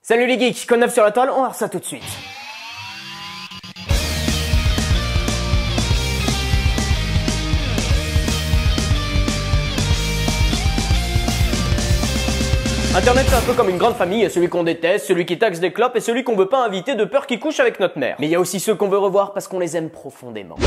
Salut les geeks, Code 9 sur la toile, on va voir ça tout de suite. Internet c'est un peu comme une grande famille, il y a celui qu'on déteste, celui qui taxe des clopes et celui qu'on veut pas inviter de peur qu'il couche avec notre mère. Mais il y a aussi ceux qu'on veut revoir parce qu'on les aime profondément.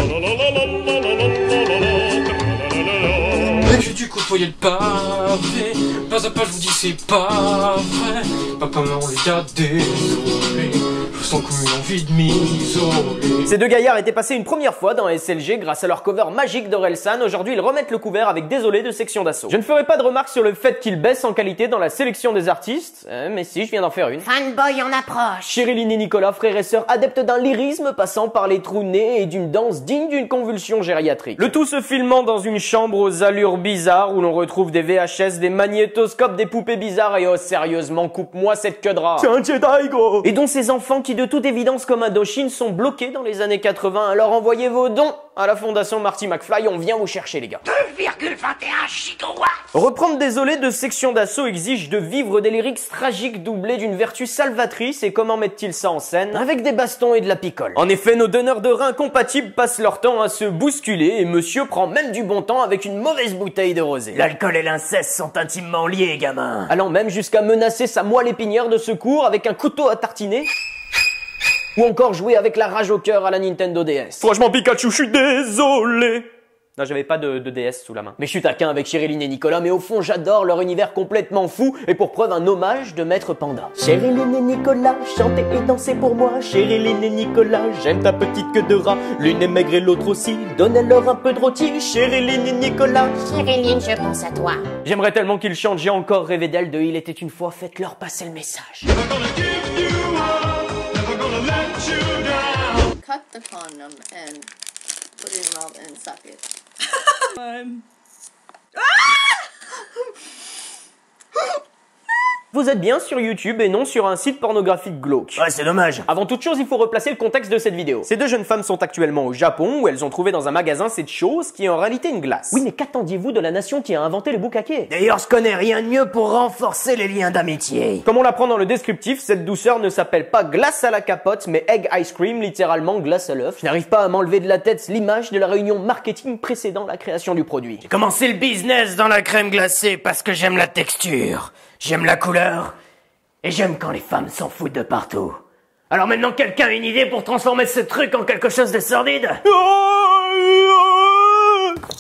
J'ai dû côtoyer le pavé, pas à pas je vous dis c'est pas vrai. Papa, maman, les gars, désolé, je sens comme une envie de m'isoler. Ces deux gaillards étaient passés une première fois dans SLG grâce à leur cover magique d'Orelsan. Aujourd'hui ils remettent le couvert avec Désolé de Section d'Assaut. Je ne ferai pas de remarques sur le fait qu'ils baissent en qualité dans la sélection des artistes, mais si, je viens d'en faire une. Fanboy en approche. Cheryline et Nicolas, frères et sœurs adeptes d'un lyrisme passant par les trous de nez et d'une danse digne d'une convulsion gériatrique. Le tout se filmant dans une chambre aux allures bizarres où l'on retrouve des VHS, des magnétoscopes, des poupées bizarres et oh sérieusement coupe-moi cette queue de rat. C'est un Jedi gros. Et dont ces enfants qui de toute évidence comme Indochine sont bloqués dans les années 80, alors envoyez vos dons à la fondation Marty McFly, on vient vous chercher les gars. 2,21 gigawatts. Reprendre Désolé de Section d'Assaut exige de vivre des lyrics tragiques doublés d'une vertu salvatrice et comment mettent-ils ça en scène? Avec des bastons et de la picole. En effet, nos donneurs de reins compatibles passent leur temps à se bousculer et monsieur prend même du bon temps avec une mauvaise bouteille de rosé. L'alcool et l'inceste sont intimement liés, gamin. Allant même jusqu'à menacer sa moelle épinière de secours avec un couteau à tartiner. Ou encore jouer avec la rage au cœur à la Nintendo DS. Franchement Pikachu, je suis désolé. Non, j'avais pas de DS sous la main. Mais je suis taquin avec Cheryline et Nicolas, mais au fond j'adore leur univers complètement fou, et pour preuve un hommage de Maître Panda. Cheryline et Nicolas, chantez et dansez pour moi. Cheryline et Nicolas, j'aime ta petite queue de rat. L'une est maigre et l'autre aussi, donnez-leur un peu de rôti. Cheryline et Nicolas. Cheryline, je pense à toi. J'aimerais tellement qu'ils chantent, j'ai encore rêvé d'elle de Il était une fois, faites-leur passer le message. Cut the condom and put it in your mouth and suck it. Vous êtes bien sur YouTube et non sur un site pornographique glauque. Ouais, c'est dommage. Avant toute chose, il faut replacer le contexte de cette vidéo. Ces deux jeunes femmes sont actuellement au Japon où elles ont trouvé dans un magasin cette chose qui est en réalité une glace. Oui, mais qu'attendiez-vous de la nation qui a inventé le bukkake? D'ailleurs, je connais rien de mieux pour renforcer les liens d'amitié. Comme on l'apprend dans le descriptif, cette douceur ne s'appelle pas glace à la capote, mais egg ice cream, littéralement glace à l'œuf. Je n'arrive pas à m'enlever de la tête l'image de la réunion marketing précédant la création du produit. J'ai commencé le business dans la crème glacée parce que j'aime la texture. J'aime la couleur, et j'aime quand les femmes s'en foutent de partout. Alors maintenant, quelqu'un a une idée pour transformer ce truc en quelque chose de sordide?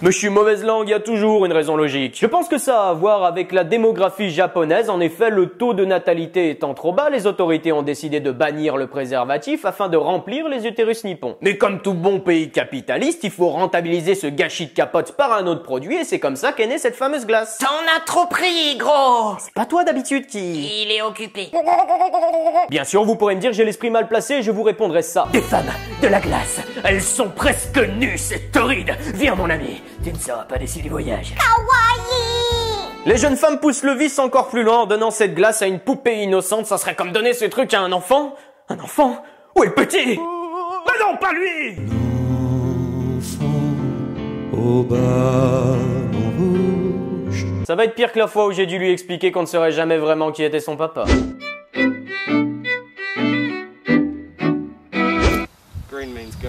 Mais je suis mauvaise langue, il y a toujours une raison logique. Je pense que ça a à voir avec la démographie japonaise. En effet, le taux de natalité étant trop bas, les autorités ont décidé de bannir le préservatif afin de remplir les utérus nippons. Mais comme tout bon pays capitaliste, il faut rentabiliser ce gâchis de capote par un autre produit et c'est comme ça qu'est née cette fameuse glace. T'en as trop pris, gros. C'est pas toi d'habitude qui... Il est occupé. Bien sûr, vous pourrez me dire j'ai l'esprit mal placé et je vous répondrai ça. Des femmes, de la glace, elles sont presque nues, c'est torride. Viens mon ami, tu ne seras pas déçu du voyage. Kawaii. Les jeunes femmes poussent le vice encore plus loin en donnant cette glace à une poupée innocente. Ça serait comme donner ce truc à un enfant. Un enfant? Où est le petit? Mais non, pas lui! Au ballon rouge. Ça va être pire que la fois où j'ai dû lui expliquer qu'on ne saurait jamais vraiment qui était son papa. Green means go.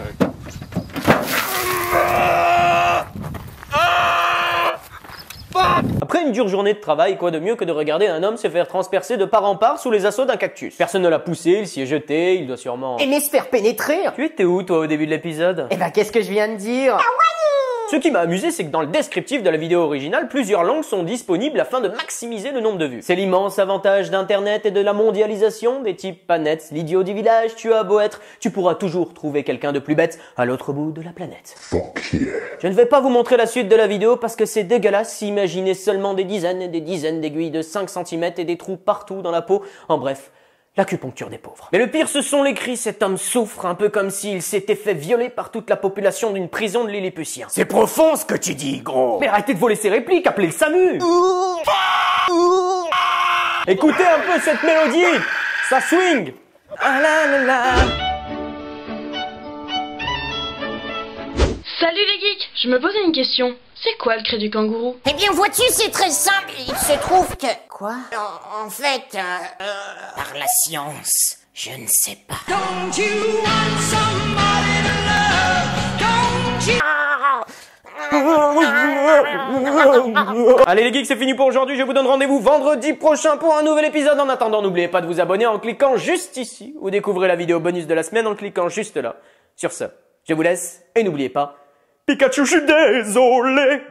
Après une dure journée de travail, quoi de mieux que de regarder un homme se faire transpercer de part en part sous les assauts d'un cactus. Personne ne l'a poussé, il s'y est jeté, il doit sûrement... Aimer se faire pénétrer. Tu étais où toi au début de l'épisode? Eh ben, qu'est-ce que je viens de dire? Ce qui m'a amusé, c'est que dans le descriptif de la vidéo originale, plusieurs langues sont disponibles afin de maximiser le nombre de vues. C'est l'immense avantage d'internet et de la mondialisation, des types pas nets, l'idiot du village, tu as beau être, tu pourras toujours trouver quelqu'un de plus bête à l'autre bout de la planète. Fuck yeah. Je ne vais pas vous montrer la suite de la vidéo parce que c'est dégueulasse, imaginez seulement des dizaines et des dizaines d'aiguilles de 5 cm et des trous partout dans la peau, en bref... l'acupuncture des pauvres. Mais le pire, ce sont les cris. Cet homme souffre un peu comme s'il s'était fait violer par toute la population d'une prison de Lilliputien. C'est profond ce que tu dis, gros. Mais arrêtez de voler ses répliques, appelez le SAMU. Écoutez un peu cette mélodie. Ça swing. Ah là là là. Salut les geeks, je me posais une question. C'est quoi le cri du kangourou? Eh bien, vois-tu, c'est très simple. Il se trouve que... Quoi? En fait, par la science, je ne sais pas. Allez les geeks, c'est fini pour aujourd'hui, je vous donne rendez-vous vendredi prochain pour un nouvel épisode. En attendant, n'oubliez pas de vous abonner en cliquant juste ici, ou découvrez la vidéo bonus de la semaine en cliquant juste là. Sur ce, je vous laisse, et n'oubliez pas, Pikachu, je suis désolé.